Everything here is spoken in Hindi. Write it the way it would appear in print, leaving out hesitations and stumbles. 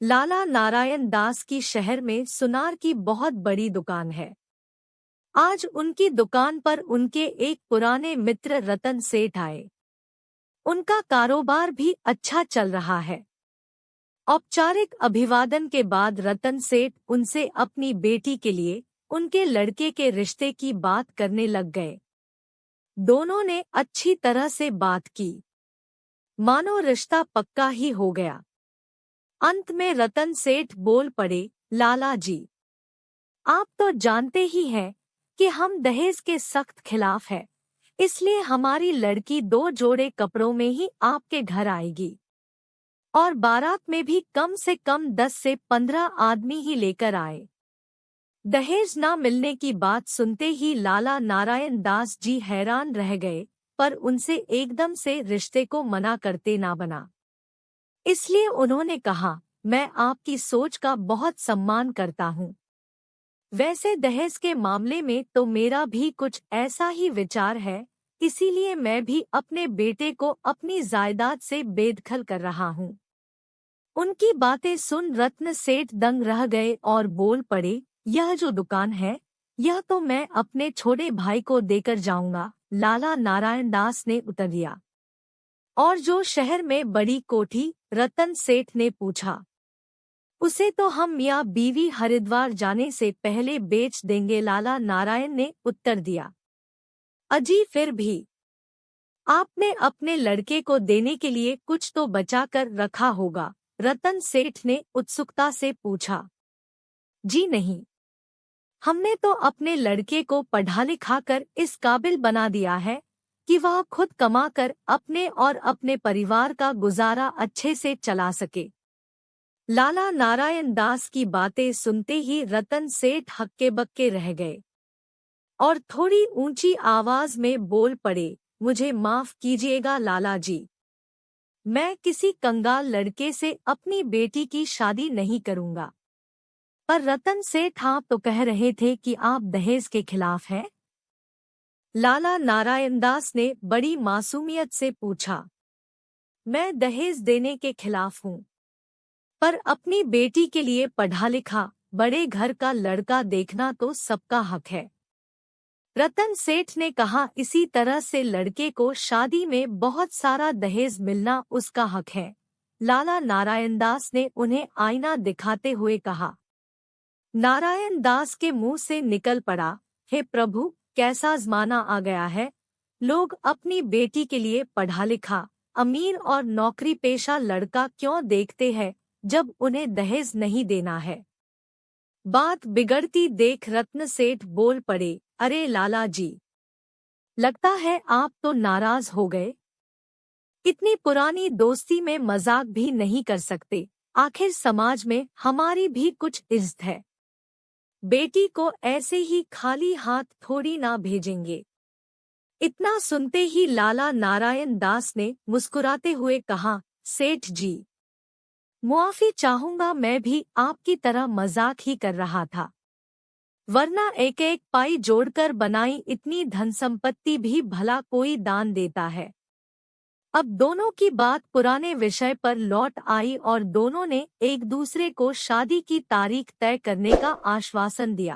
लाला नारायण दास की शहर में सुनार की बहुत बड़ी दुकान है। आज उनकी दुकान पर उनके एक पुराने मित्र रतन सेठ आए। उनका कारोबार भी अच्छा चल रहा है। औपचारिक अभिवादन के बाद रतन सेठ उनसे अपनी बेटी के लिए उनके लड़के के रिश्ते की बात करने लग गए। दोनों ने अच्छी तरह से बात की, मानो रिश्ता पक्का ही हो गया। अंत में रतन सेठ बोल पड़े, लाला जी, आप तो जानते ही हैं कि हम दहेज के सख्त खिलाफ हैं, इसलिए हमारी लड़की 2 जोड़े कपड़ों में ही आपके घर आएगी और बारात में भी कम से कम 10 से 15 आदमी ही लेकर आए। दहेज न मिलने की बात सुनते ही लाला नारायण दास जी हैरान रह गए, पर उनसे एकदम से रिश्ते को मना करते ना बना। इसलिए उन्होंने कहा, मैं आपकी सोच का बहुत सम्मान करता हूँ। वैसे दहेज के मामले में तो मेरा भी कुछ ऐसा ही विचार है, इसीलिए मैं भी अपने बेटे को अपनी जायदाद से बेदखल कर रहा हूँ। उनकी बातें सुन रत्न सेठ दंग रह गए और बोल पड़े, यह जो दुकान है, यह तो मैं अपने छोटे भाई को देकर जाऊंगा। लाला नारायण दास ने उत्तर दिया। और जो शहर में बड़ी कोठी? रतन सेठ ने पूछा। उसे तो हम मियाँ बीवी हरिद्वार जाने से पहले बेच देंगे, लाला नारायण ने उत्तर दिया। अजी फिर भी आपने अपने लड़के को देने के लिए कुछ तो बचा कर रखा होगा? रतन सेठ ने उत्सुकता से पूछा। जी नहीं, हमने तो अपने लड़के को पढ़ा लिखा कर इस काबिल बना दिया है कि वह खुद कमाकर अपने और अपने परिवार का गुजारा अच्छे से चला सके। लाला नारायण दास की बातें सुनते ही रतन सेठ हक्के बक्के रह गए और थोड़ी ऊंची आवाज में बोल पड़े, मुझे माफ कीजिएगा लाला जी, मैं किसी कंगाल लड़के से अपनी बेटी की शादी नहीं करूंगा। पर रतन सेठ, आप तो कह रहे थे कि आप दहेज के खिलाफ हैं? लाला नारायण दास ने बड़ी मासूमियत से पूछा। मैं दहेज देने के खिलाफ हूँ, पर अपनी बेटी के लिए पढ़ा लिखा बड़े घर का लड़का देखना तो सबका हक है। रतन सेठ ने कहा, इसी तरह से लड़के को शादी में बहुत सारा दहेज मिलना उसका हक है। लाला नारायण दास ने उन्हें आईना दिखाते हुए कहा। नारायण दास के मुंह से निकल पड़ा, हे प्रभु, कैसा ज़माना आ गया है। लोग अपनी बेटी के लिए पढ़ा लिखा अमीर और नौकरी पेशा लड़का क्यों देखते हैं जब उन्हें दहेज नहीं देना है। बात बिगड़ती देख रत्न सेठ बोल पड़े, अरे लाला जी, लगता है आप तो नाराज हो गए। इतनी पुरानी दोस्ती में मजाक भी नहीं कर सकते, आखिर समाज में हमारी भी कुछ इज्जत है। बेटी को ऐसे ही खाली हाथ थोड़ी ना भेजेंगे। इतना सुनते ही लाला नारायण दास ने मुस्कुराते हुए कहा, सेठ जी, मुआफी चाहूंगा, मैं भी आपकी तरह मजाक ही कर रहा था, वरना एक एक पाई जोड़कर बनाई इतनी धन संपत्ति भी भला कोई दान देता है। अब दोनों की बात पुराने विषय पर लौट आई और दोनों ने एक दूसरे को शादी की तारीख तय करने का आश्वासन दिया।